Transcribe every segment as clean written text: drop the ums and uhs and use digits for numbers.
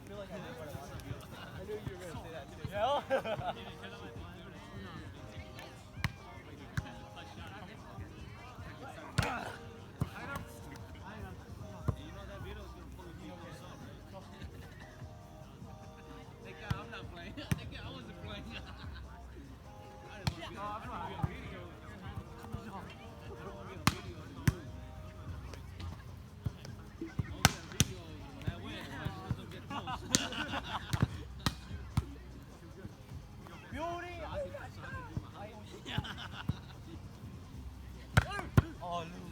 feel like I knew what I wanted to do. I knew you were going to say that too. Yeah? Beauty! Oh, Lou.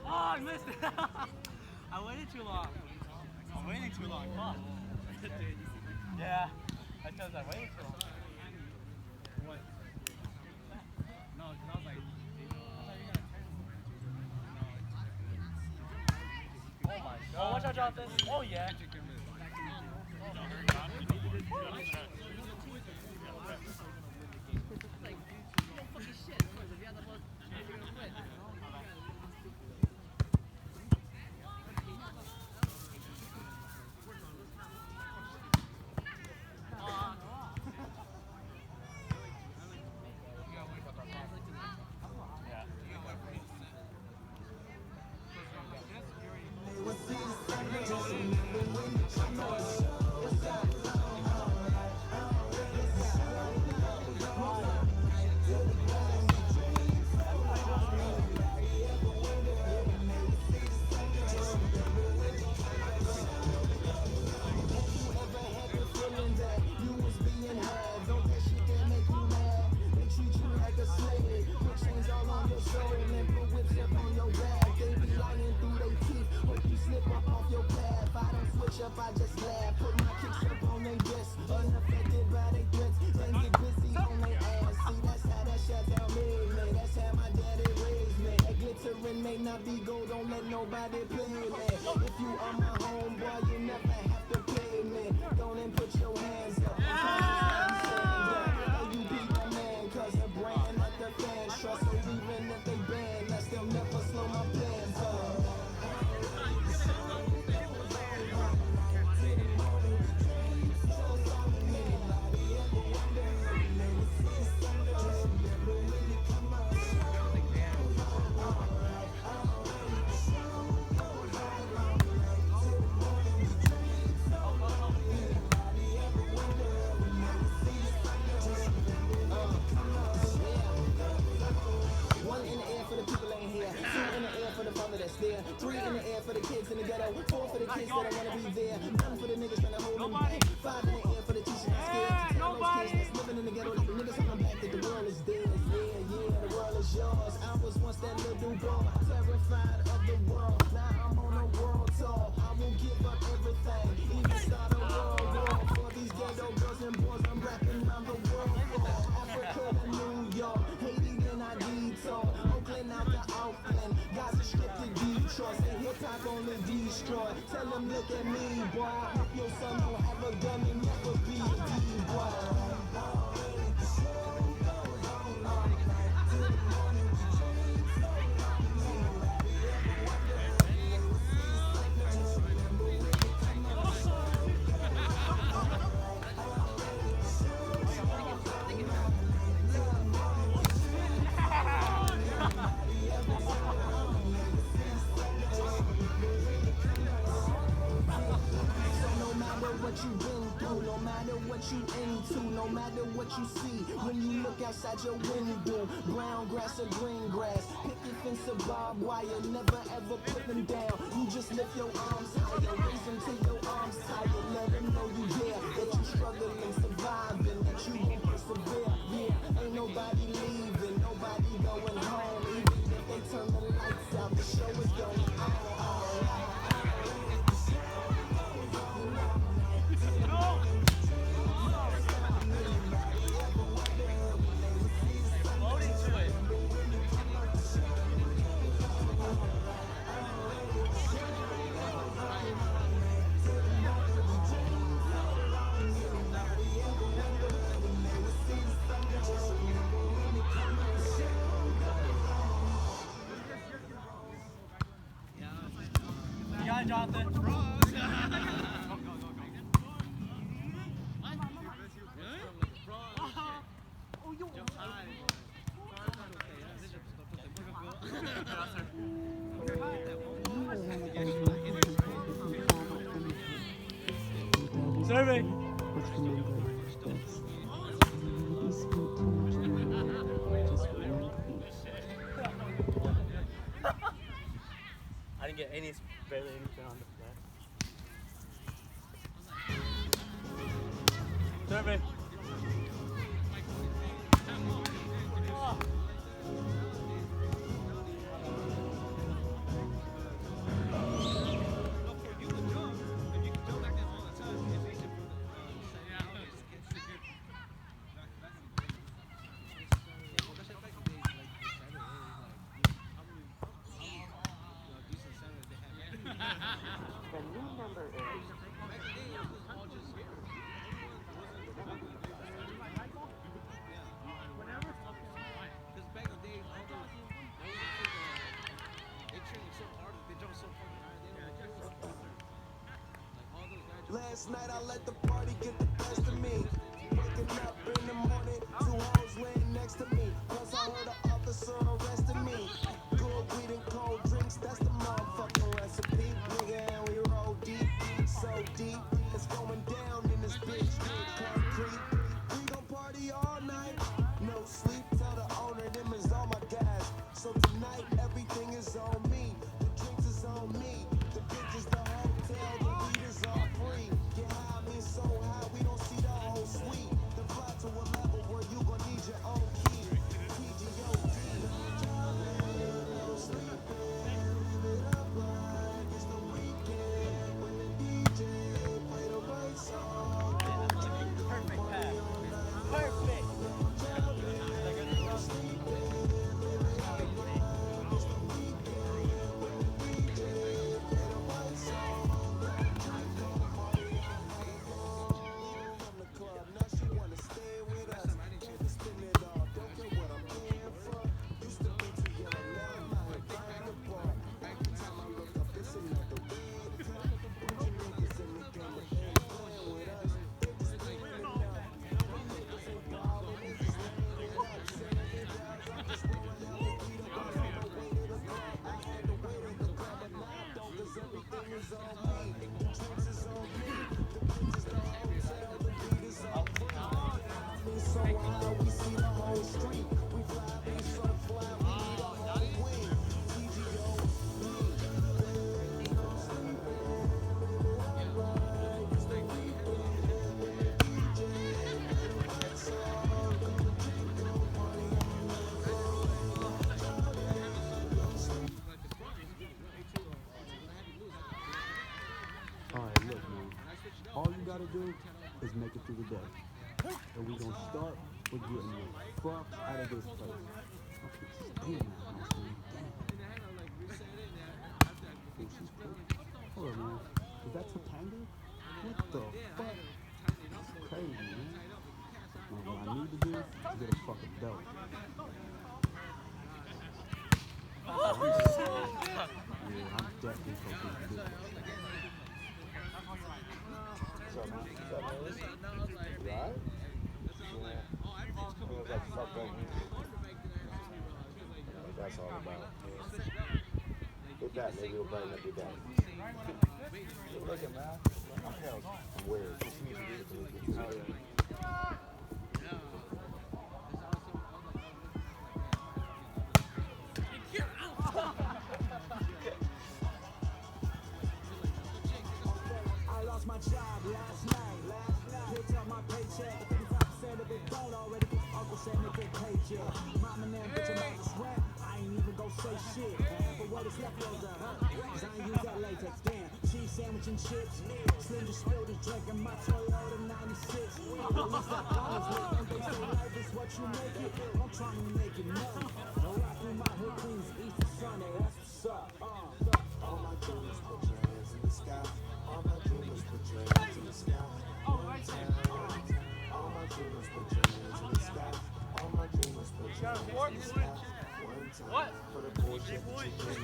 Oh, I missed it. I waited too long. I'm waiting too long. Fuck. Yeah. That's because I waited too long. What? No, because I was like, oh my god. Oh, watch out, Jonathan. Oh, yeah. I just laugh, put my kicks up on their wrist, unaffected by their threats, then get busy on their ass. See, that's how that shit tell me, man. That's how my daddy raised me. That glittering may not be gold, don't let nobody play me. If you are my homeboy, you never have to pay me. Don't and put your hands up. You be my man, cause the brand at the fans trust. So even if they ban us, they'll never slow my plans up. That's there. 3 in the air for the kids in the ghetto. 4 for the kids that don't wanna be there. 1 for the niggas trying to hold them back. 5 in the air for the teachers that's scared. Tell those kids that's living in the ghetto that the niggas on the back that the world is theirs. Yeah, the world is yours. I was once that little boy, terrified of the world. Now I'm on a world tour. I will give up everything, even start a world war. For these ghetto girls and boys, I'm rapping around the world. Africa to New York, Haiti then I detour. Oakland out to Auckland, Gaza Strip to Detroit. Say hip hop only destroy. Tell them look at me, boy. I hope your son don't have a gun and never be a D-boy. What you been through, no matter what you into, no matter what you see, when you look outside your window, brown grass or green grass, picket fence or barbed wire, never ever put them down, you just lift your arms higher, raise them till your arms tired, let them know you there, that you struggling, surviving, that you won't persevere, yeah, ain't nobody leaving. remember that's maybe sweet too much just for one thing. I didn't get any, barely anything on the flat. Survey. The new number is Last night I let the party get the best of me. Waking up in the morning, 2 hoes laying next to me. Plus I heard an officer arrested me. Good weed and cold drinks, that's the motherfucking recipe. Nigga, and we roll deep, so deep. It's going down in this bitch. Concrete, we gon' party all night. No sleep, tell the owner them is all my guys. So tonight everything is on me. The drinks is on me. The bitches, the hotel, the weed is all free. Get high, I mean so high, we don't see the whole suite. The fly to a level where you gon' need your own key. PGOD. No sleeping, live it up like it's the weekend. When the DJ play the right song. Perfect pass. Perfect. No sleeping, live it up like it's the weekend. When the DJ play the right song. From the club, now she wanna stay with us. Can't spend it all, don't care what I'm paying for. Used to be too young, now I'm out here buying the bar. Every time I look up, it's another way to come. Bunch of niggas in the game, but they ain't playing with us. They just doing enough. My niggas ain't ballin', they just laying it up. Selling it out, I'm just rolling out the weed up. I was on my way to the club, I had to wait at the club, but now I don't, 'cause everything is on me. The drinks is on me, the bitches, the hotel, the weed is all free. We so high, we see the whole street. We fly, we so fly, we need a whole wing. TGO, alright, look man. All you gotta do is make it through the day. And we gonna start with getting the fuck out of this place. I can't stand that house, man. Damn. Think she's cool? Hold on, man. Is that Topanga? What the fuck? That's crazy, man. Man, what I need to do is get a fucking belt. Yeah, I'm definitely taking this bitch. That's all about. With that, maybe it'll brighten up your day. Look at man. I'm weird. Just need to read it to me. I lost my job last night. Picked up my paycheck. 55% of it gone already. Uncle said make it paid yet. Mom and them bitch about to sweat. I ain't even gon' say shit. But what is left over, huh? 'Cause I ain't use that latex. Damn, cheese sandwich and chips. Slim just spilled his drink in my Toyota 96. At least that promise lit. They say life is what you make it. I'm trying to make it money. I ride through my hood Queens Easter Sunday. That's what's up. All my dreamers put your hands in the sky. All my dreamers put your hands in the sky. One time. All my dreamers put your hands in the sky. All my dreamers put your hands in the sky. One time. For the bullshit that you came from.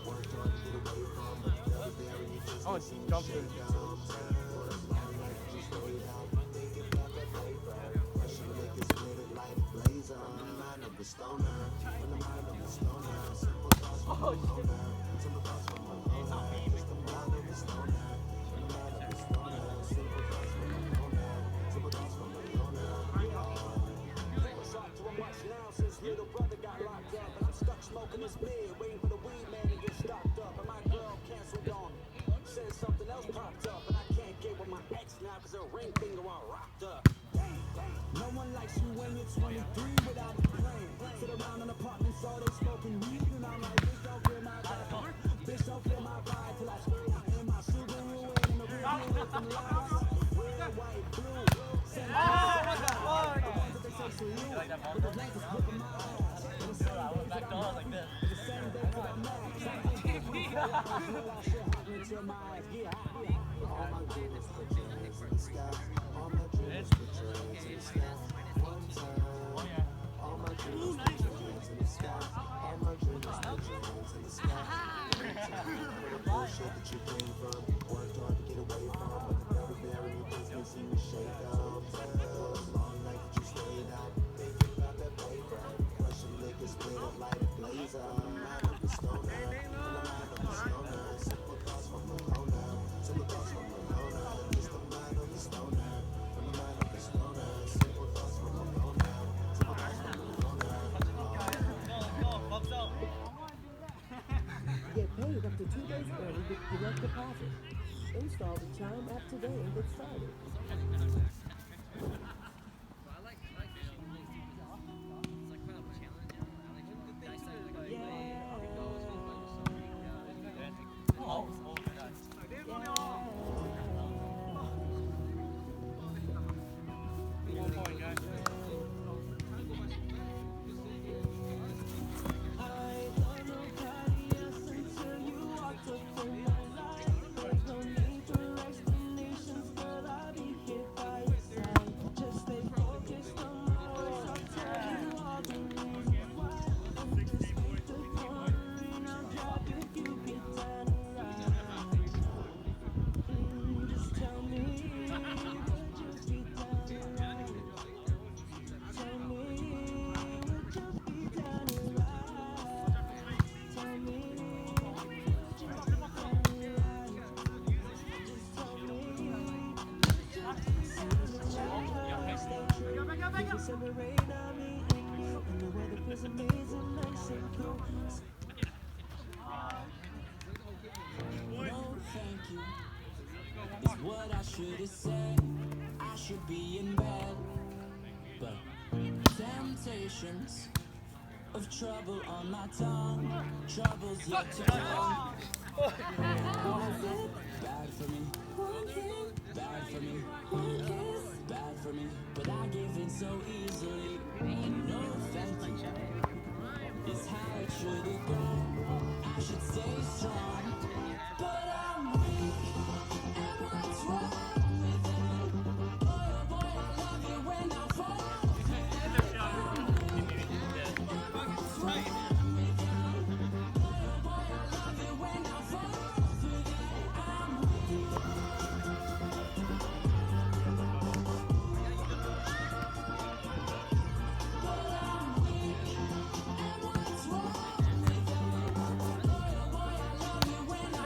Worked hard to get away from. Never there in your business. Oh, she jumped in. For the long life, just laid out. Thinking about the paper. Pressure niggas split it like a blazer. On the mind of a stoner. On the mind of a stoner. Simple thoughts from a loner. Simple thoughts from a loner. Just the mind of a stoner. On the mind of a stoner. Simple thoughts from a loner. Simple a split, waiting for the weed man to get stocked up. And my girl canceled on me. Said something else popped up, and I can't get with my ex now because her ring finger all rocked up. No one likes you when you're 23 without a plan. Sit around in apartments all day smoking weed, and I'm like, bitch, don't feel my vibe. Bitch, don't feel my vibe till I scream in my Subaru and in the rear view with them lights. Red, white, blue. Send the ones that they say salute. With the blankets flipping my eyes. And the same day to the max. The same day to the max. Same day to the max. Well, I shit happening to my eyes. Yeah. All my dreams put your hands in the sky. All my dreams put your hands in the sky. One time. All my dreams put your hands in the sky. All my dreams put your hands in the sky. One time. For the bullshit that you came from, worked hard to get away from, but the very, very things they seem to shake up. Long night that you stayed out, thinking about that paper. Russian liquor split up like a blazer. Mind of the stoner, from the mind of the stoner. Simple thoughts from the loner, simple thoughts from the loner. Just the mind of the stoner, from the mind of the stoner. Simple thoughts from the loner, simple thoughts from the loner. Get paid up to 2 days early with direct deposit. Install the Chime app today and get started. What I should have said, I should be in bed, but temptations of trouble on my tongue, troubles yet to come. Bad for me, bad for me, bad for me, but I give in so easily. No thank you, it's how it should have gone. I should stay strong, but I'm weak. And what's wrong with it? Boy, oh boy, I love you when I fall. I'm weak. What's wrong with it? Boy, oh boy, I love you when I fall for it. I'm weak. But I'm weak. And what's wrong with it? Boy, oh boy, I love you when I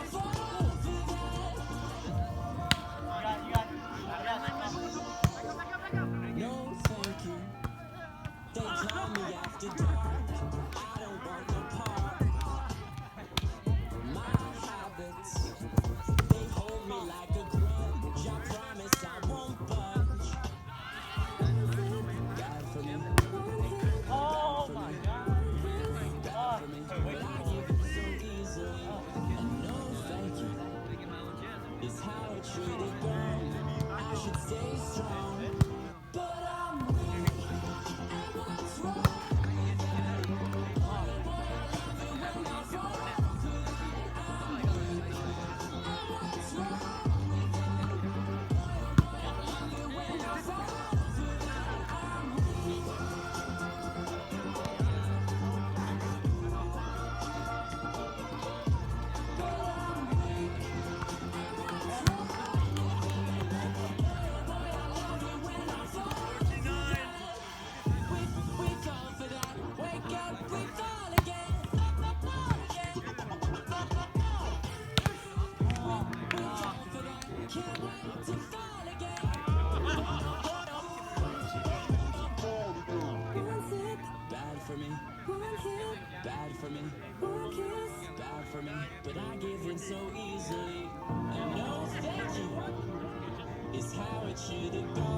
it go.